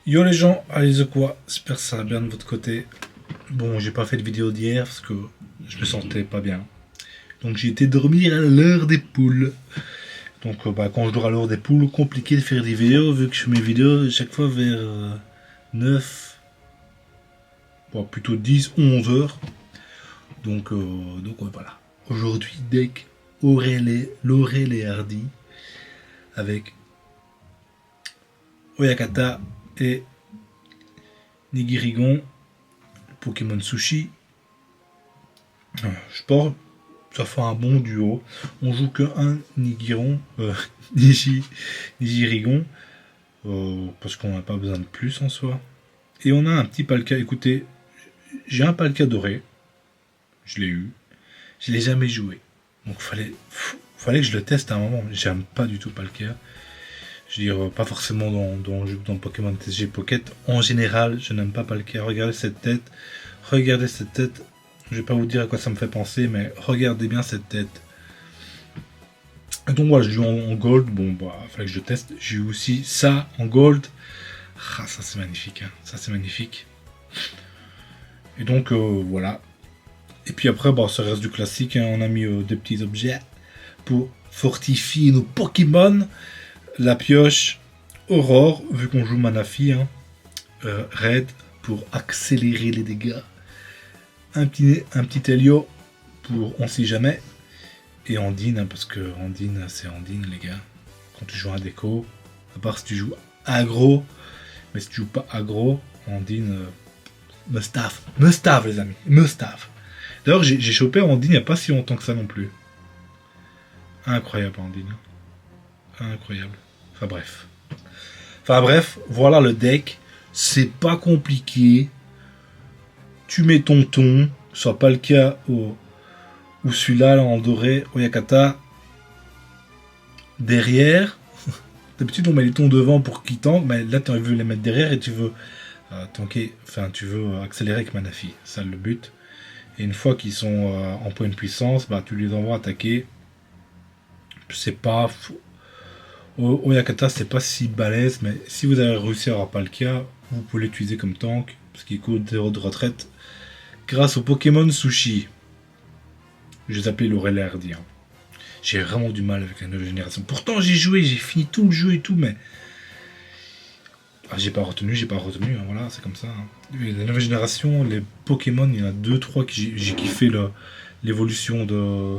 Yo les gens, allez the quoi, j'espère que ça va bien de votre côté. Bon, j'ai pas fait de vidéo d'hier parce que je me sentais pas bien. Donc j'ai été dormir à l'heure des poules. Donc quand je dors à l'heure des poules, compliqué de faire des vidéos vu que je fais mes vidéos chaque fois vers 9, bon, plutôt 10, 11 heures. Donc ouais, voilà. Aujourd'hui, deck Laurel et Hardy avec Oyakata et Nigirigon, Pokémon Sushi. Je pense ça fait un bon duo. On joue que un Nigiron, Nigirigon, parce qu'on n'a pas besoin de plus en soi. Et on a un petit Palkia. Écoutez, j'ai un Palkia doré. Je l'ai eu. Je l'ai jamais joué. Donc fallait que je le teste à un moment. J'aime pas du tout Palkia. Je veux dire, pas forcément dans Pokémon TCG Pocket. En général, je n'aime pas Palkia. Regardez cette tête. Regardez cette tête. Je vais pas vous dire à quoi ça me fait penser, mais regardez bien cette tête. Donc voilà, je joue en gold. Bon, bah, fallait que je teste. J'ai eu aussi ça en gold. Ah, ça c'est magnifique. Hein. Ça c'est magnifique. Et donc voilà. Et puis après, bah, ça reste du classique. Hein. On a mis des petits objets pour fortifier nos Pokémon. La pioche Aurore, vu qu'on joue Manafi. Hein. Red pour accélérer les dégâts. Un petit Helio pour on sait jamais. Et Andine, hein, parce que Andine, c'est Andine, les gars. Quand tu joues un déco, à part si tu joues aggro, mais si tu joues pas aggro, Andine, Mustaf, les amis, Mustaf. D'ailleurs, j'ai chopé Andine il n'y a pas si longtemps que ça non plus. Incroyable, Andine. Incroyable. Enfin bref, voilà le deck. C'est pas compliqué. Tu mets ton ton, soit pas le cas ou celui-là en doré, Oyakata. Derrière, d'habitude on met les tons devant pour qu'ils tankent, mais là tu veux les mettre derrière et tu veux tanker, enfin tu veux accélérer avec Manafi, c'est ça le but. Et une fois qu'ils sont en point de puissance, bah tu les envoies attaquer. C'est pas Oyakata c'est pas si balèze, mais si vous avez réussi à avoir pas le cas, vous pouvez l'utiliser comme tank, parce qu'il coûte 0 de retraite. Grâce au Pokémon Sushi. Je les appelais Laurel et Hardy. Hein. J'ai vraiment du mal avec la nouvelle génération. Pourtant j'ai joué, j'ai fini tout le jeu et tout, mais j'ai pas retenu, hein, voilà, c'est comme ça. Hein. La nouvelle génération, les Pokémon, il y en a 2-3 que j'ai kiffé l'évolution de.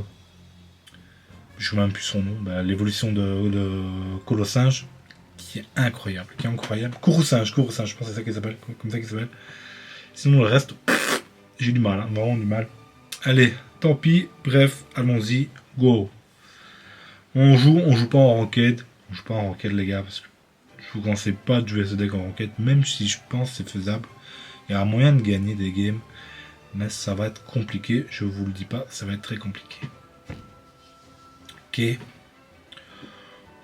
Je sais même plus son nom, l'évolution de Colossinge, qui est incroyable, Courroucinge, je pense que c'est ça qu'il s'appelle, comme ça qu'il s'appelle. Sinon le reste, j'ai du mal, hein, vraiment du mal. Allez, tant pis, bref, allons-y, go. On joue pas en ranked, les gars, parce que je vous conseille pas de jouer ce deck en ranked, même si je pense que c'est faisable. Il y a un moyen de gagner des games, mais ça va être compliqué, je vous le dis pas, ça va être très compliqué. Ok.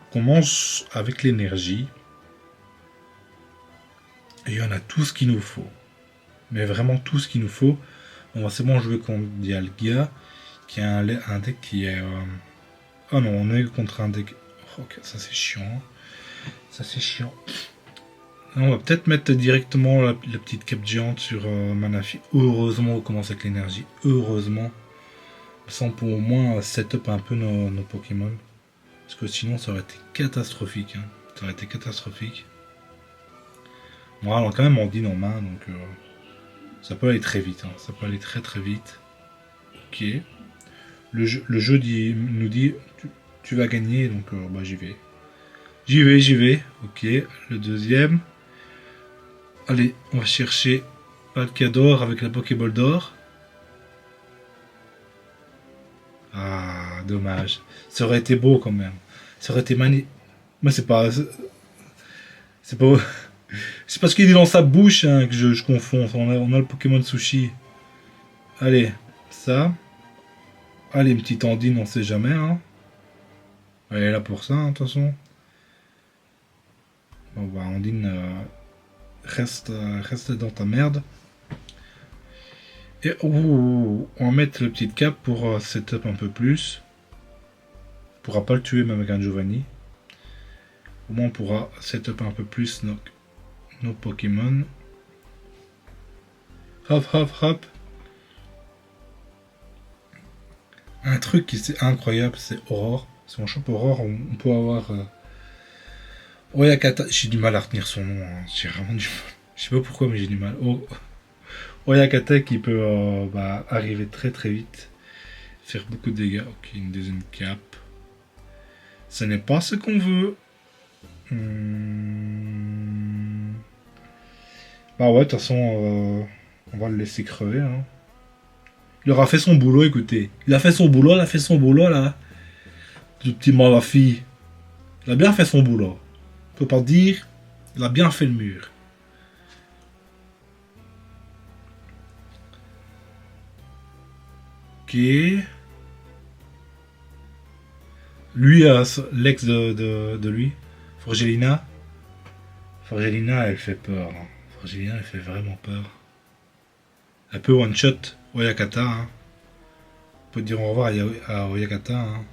On commence avec l'énergie. Il y en a tout ce qu'il nous faut. Mais vraiment tout ce qu'il nous faut. On va c'est bon jouer contre Dialga, qui a un deck qui est... Oh non, on est contre un deck... Ok, ça c'est chiant. On va peut-être mettre directement la petite cape géante sur Manafi. Heureusement, on commence avec l'énergie. Heureusement. Ça, on peut au moins setup un peu nos Pokémon. Parce que sinon, ça aurait été catastrophique. Hein. Ça aurait été catastrophique. Bon, alors quand même, on dit en main, donc ça peut aller très vite. Hein. Ça peut aller très très vite. Ok. Le jeu nous dit tu vas gagner, donc j'y vais. J'y vais. Ok. Le deuxième. Allez, on va chercher Palcador avec la Pokéball d'or. Ah, dommage. Ça aurait été beau quand même. Ça aurait été magnifique. Mais c'est pas. C'est pas. C'est parce qu'il est dans sa bouche hein, que je confonds. On a le Pokémon Sushi. Allez, ça. Allez, une petite Andine, on sait jamais. Hein. Elle est là pour ça, hein, de toute façon. Bon, bah, Andine, reste dans ta merde. Et on va mettre le petit cap pour setup un peu plus. On pourra pas le tuer même avec un Giovanni. Au moins on pourra setup un peu plus nos Pokémon. Hop, hop, hop. Un truc qui c'est incroyable, c'est Aurore. Si on chope Aurore, on peut avoir... Oyakata, j'ai du mal à retenir son nom, hein. J'ai vraiment du mal. Je sais pas pourquoi, mais j'ai du mal. Oyakata qui peut arriver très très vite, faire beaucoup de dégâts. Ok, une deuxième cape. Ce n'est pas ce qu'on veut. Bah ouais, de toute façon, on va le laisser crever. Hein. Il aura fait son boulot, écoutez. Il a fait son boulot, là. Le petit Malafi. Il a bien fait son boulot. On peut pas dire, il a bien fait le mur. Ok. Lui, l'ex de lui, Forgelina. Forgelina, elle fait peur. Hein. Forgelina, elle fait vraiment peur. Elle peut one-shot Oyakata. Hein. On peut dire au revoir à Oyakata. Hein.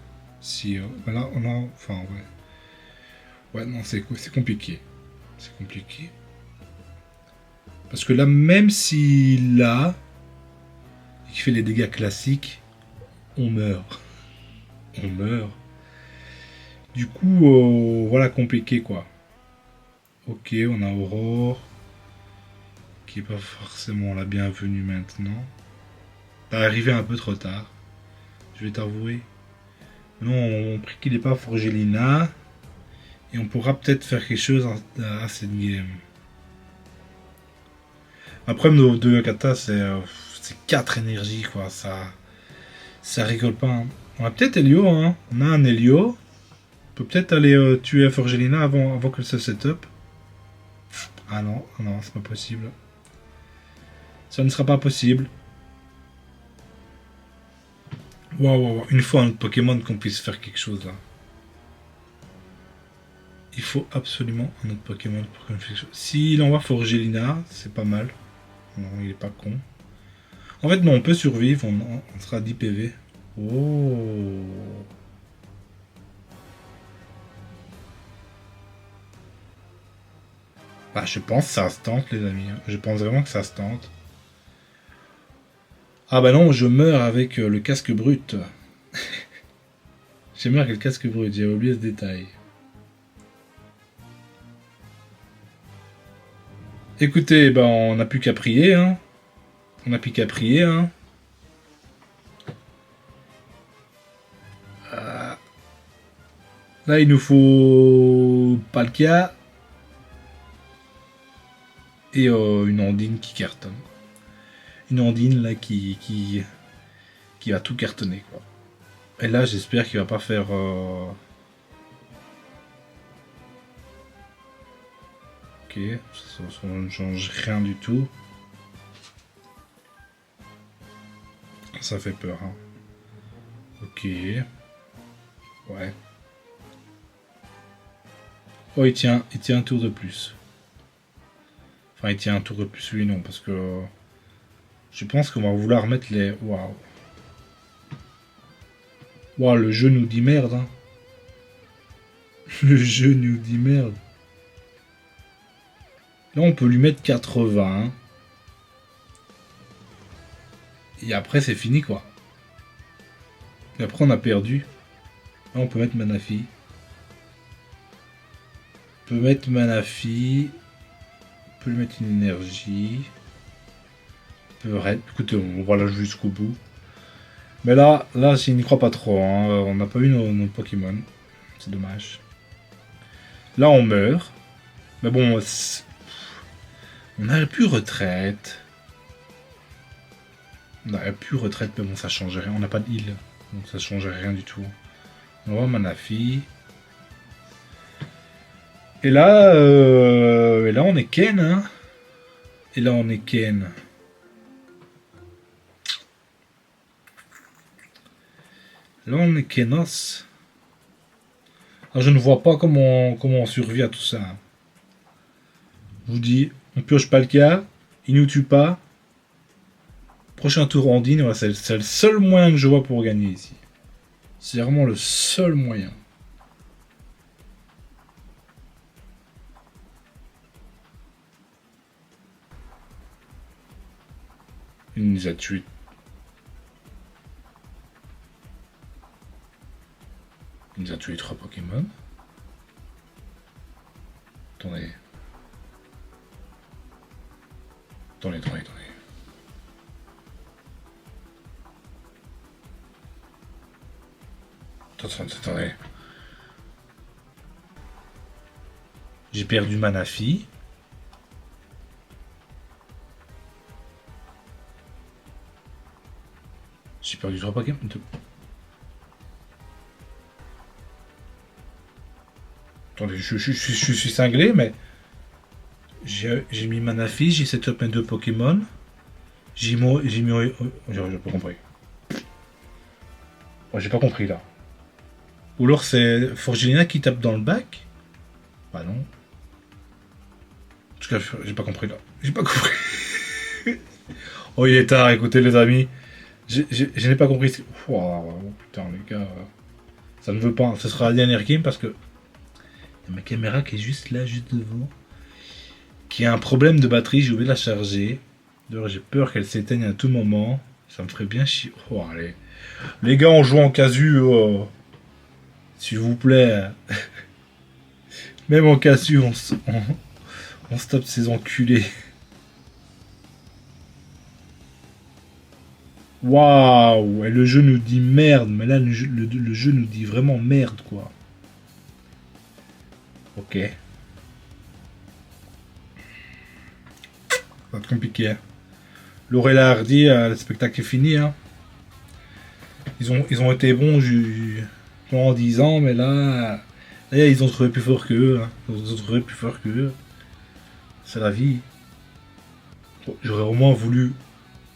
Si, là, on a... Enfin, ouais. Ouais, non, c'est compliqué. C'est compliqué. Parce que là, même s'il a... et qu'il fait les dégâts classiques, on meurt. On meurt. Du coup, voilà, compliqué, quoi. Ok, on a Aurore. Qui est pas forcément la bienvenue maintenant. T'es arrivé un peu trop tard. Je vais t'avouer. Non, on prie qu'il n'est pas Forgelina. Et on pourra peut-être faire quelque chose à cette game. Après, nos deux kata, c'est 4 énergies, quoi. Ça rigole pas. Hein. On a peut-être Helio, hein. On a un Helio. On peut peut-être aller tuer Forgelina avant que ça set-up. Ah non, non, c'est pas possible. Ça ne sera pas possible. Waouh, une fois un autre Pokémon qu'on puisse faire quelque chose là. Il faut absolument un autre Pokémon pour qu'on fasse quelque chose. S'il envoie Forgelina, c'est pas mal. Non, il est pas con. En fait, non, on peut survivre, on sera à 10 PV. Oh. Bah, je pense que ça se tente, les amis. Je pense vraiment que ça se tente. Ah bah non, je meurs avec le casque brut. J'ai meurs avec le casque brut, j'ai oublié ce détail. Écoutez, ben on n'a plus qu'à prier, hein. On n'a plus qu'à prier, hein. Là, il nous faut Palkia et une Ondine qui cartonne. Une Ondine là qui va tout cartonner, quoi. Et là, j'espère qu'il va pas faire. Ok, ça ne change rien du tout. Ça fait peur, hein. Ok. Ouais. Oh, il tient un tour de plus. Enfin, il tient un tour de plus, oui, non, parce que je pense qu'on va vouloir mettre les. Waouh. Waouh, le jeu nous dit merde, hein. Le jeu nous dit merde. Là, on peut lui mettre 80. Hein. Et après, c'est fini, quoi. Et après, on a perdu. Là, on peut mettre Manafi. On peut mettre Manafi. On peut lui mettre une énergie. On peut... Écoutez, on va la jouer jusqu'au bout. Mais là, je n'y crois pas trop. Hein. On n'a pas eu nos Pokémon. C'est dommage. Là, on meurt. Mais bon, on n'aurait plus retraite. On n'aurait plus retraite, mais bon, ça change rien. On n'a pas de heal. Donc ça change rien du tout. On va Manafi. Et là, on est Ken. Hein. Et là, on est Ken. Là, on est Kenos. Alors, je ne vois pas comment on survit à tout ça. Je vous dis, on pioche pas le cas, il nous tue pas. Prochain tour Ondine, voilà, c'est le seul moyen que je vois pour gagner ici. C'est vraiment le seul moyen. Il nous a tué. Il nous a tué 3 Pokémon. Attendez. Attendez. Attendez. J'ai perdu Manafi. J'ai perdu 3 Pokémon. Attendez, je suis cinglé, mais... J'ai mis Manafi, j'ai set up mes 2 Pokémon. J'ai mis... J'ai pas compris. Ouais, j'ai pas compris, là. Ou alors c'est Forgelina qui tape dans le bac. Bah non. En tout cas, j'ai pas compris, là. J'ai pas compris. Oh, il est tard, écoutez, les amis. Je n'ai pas compris. Oh, putain, les gars. Ça ne veut pas. Ce sera la dernière game parce que... Il y a ma caméra qui est juste là, juste devant. Qui a un problème de batterie, j'ai oublié de la charger. D'ailleurs, j'ai peur qu'elle s'éteigne à tout moment. Ça me ferait bien chier. Oh, allez. Les gars, on joue en casu. S'il vous plaît. Même en casu, on se tape ces enculés. Waouh. Et le jeu nous dit merde. Mais là, le jeu nous dit vraiment merde, quoi. Ok. Ça va être compliqué. Hein. Laurel Hardy, le spectacle est fini. Hein. Ils ont été bons pendant 10 ans, mais là, ils ont trouvé plus fort qu'eux. Hein. Ils ont trouvé plus fort qu'eux. C'est la vie. Bon, j'aurais au moins voulu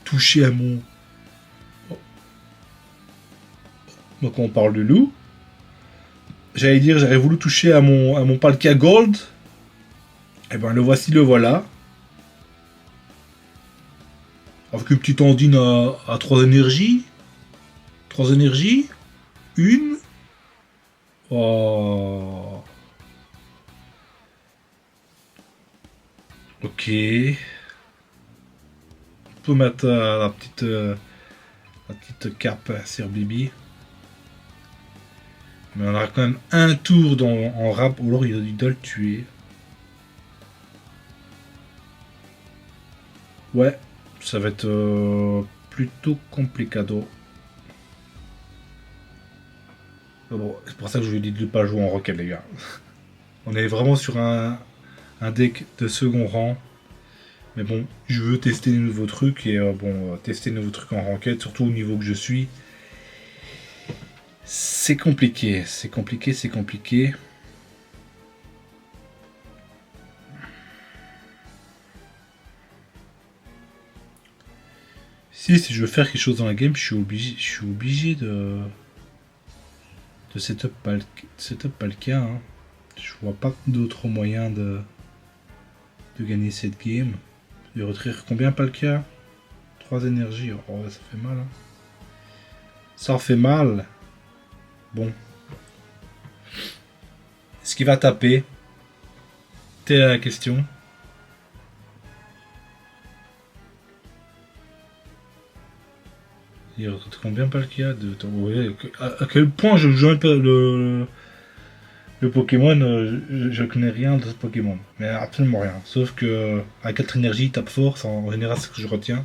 toucher à mon... Donc on parle de loup. J'allais dire, j'aurais voulu toucher à mon Palkia Gold. Et ben le voici, le voilà. Avec une petite Ondine à 3 énergies. 3 énergies. Une. Oh. Ok. On peut mettre la petite cape sur Bibi. Mais on aura quand même un tour en rap, ou alors il doit le tuer. Ouais, ça va être plutôt complicado. Bon, c'est pour ça que je lui ai dit de ne pas jouer en rocket, les gars. On est vraiment sur un deck de second rang. Mais bon, je veux tester des nouveaux trucs et tester des nouveaux trucs en ranked, surtout au niveau que je suis. C'est compliqué. Si je veux faire quelque chose dans la game, je suis obligé de setup Palkia. Hein. Je vois pas d'autre moyen de gagner cette game. De retirer combien Palkia? 3 énergies. Oh, ça fait mal. Hein. Ça en fait mal. Bon. Est-ce qu'il va taper? Telle la question. Il retraite combien Palkia de temps? Ouais, à quel point je joue le Pokémon, je connais rien de ce Pokémon. Mais absolument rien. Sauf que à 4 énergies, il tape fort, c'est en général ce que je retiens.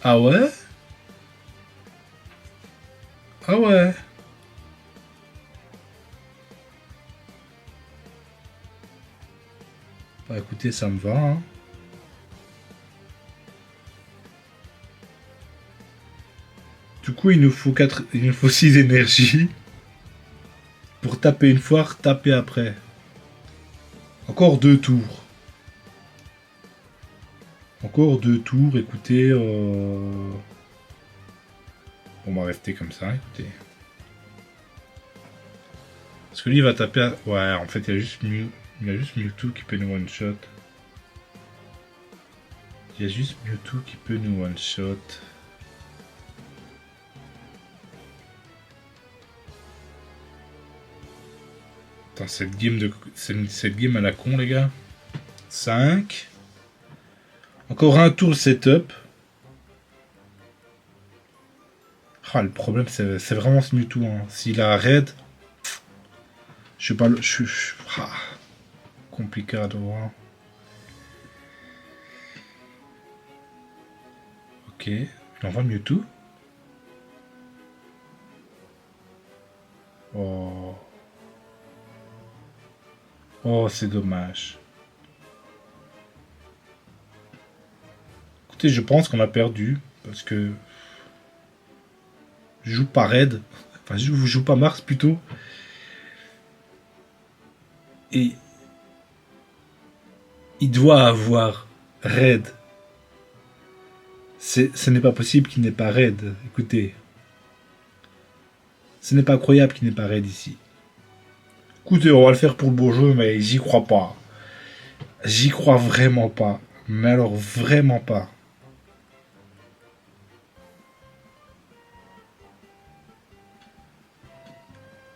Ah ouais? Ah ouais? Bah écoutez, ça me va. Hein. Du coup, il nous faut 6 énergies pour taper une fois, taper après. Encore 2 tours. Encore 2 tours, écoutez. On va rester comme ça, écoutez. Parce que lui, il va taper à... Ouais, en fait, il y a juste Mewtwo qui peut nous one-shot. Il y a juste Mewtwo qui peut nous one-shot. Attends, cette game à la con, les gars. 5. Encore un tour setup. Ah, le problème, c'est vraiment ce Mewtwo. Hein. S'il a raid, je suis pas le. Compliqué à voir. Ok, il envoie Mewtwo. Oh. Oh, c'est dommage. Écoutez, je pense qu'on a perdu. Parce que. Je joue pas raid. Enfin, je joue pas Mars plutôt. Et. Il doit avoir raid. Ce n'est pas possible qu'il n'ait pas raid. Écoutez. Ce n'est pas incroyable qu'il n'ait pas raid ici. Écoutez, on va le faire pour le beau jeu, mais j'y crois pas. J'y crois vraiment pas. Mais alors, vraiment pas.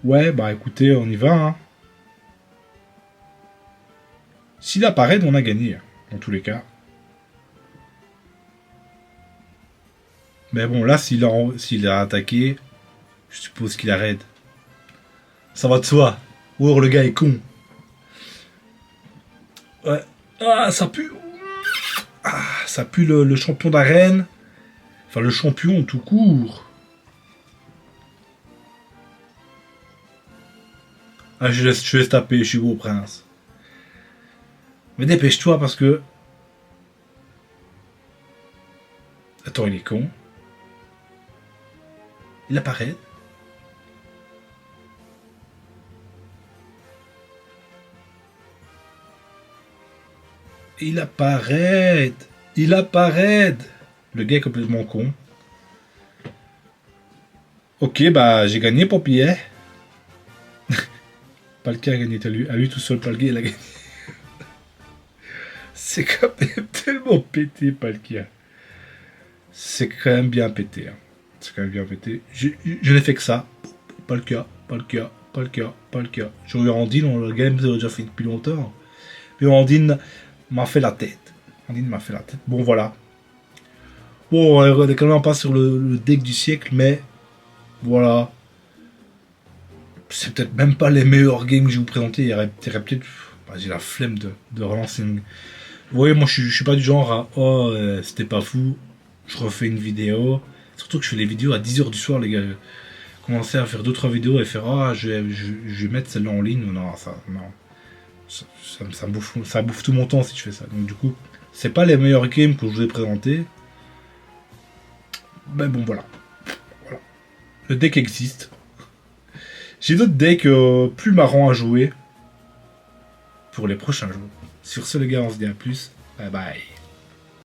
Ouais, bah écoutez, on y va. Hein. S'il apparaît, on a gagné. Dans tous les cas. Mais bon, là, s'il a attaqué, je suppose qu'il arrête. Ça va de soi. Ou alors le gars est con. Ouais. Ah, ça pue. Ah, ça pue le champion d'arène. Enfin, le champion tout court. Ah, je laisse taper, je suis beau prince. Mais dépêche-toi parce que... Attends, il est con. Il apparaît. Il apparaît. Il apparaît. Le gars est complètement con. Ok, bah j'ai gagné Pompillet. Palkia a gagné à lui tout seul, Palkia il a gagné. C'est quand même tellement pété, Palkia. C'est quand même bien pété. Hein. C'est quand même bien pété. Je n'ai fait que ça. Palkia, Palkia, Palkia, Palkia. J'aurais eu Andine, le game c'est déjà fait depuis longtemps. Mais Andine m'a fait la tête. Andine m'a fait la tête. Bon, voilà. Bon, on est quand même pas sur le deck du siècle, mais voilà. C'est peut-être même pas les meilleurs games que je vais vous présenter. Il y aurait peut-être. Bah, j'ai la flemme de relancer une. Vous voyez, moi je suis pas du genre à oh, c'était pas fou, je refais une vidéo. Surtout que je fais les vidéos à 10h du soir, les gars. Commencer à faire 2-3 vidéos et faire ah, je vais mettre celle-là en ligne. Non, ça, non. Ça bouffe tout mon temps si je fais ça. Donc, du coup, c'est pas les meilleurs games que je vous ai présentés. Mais bon, voilà. Le deck existe. J'ai d'autres decks plus marrants à jouer pour les prochains jours. Sur ce, les gars, on se dit à plus. Bye bye.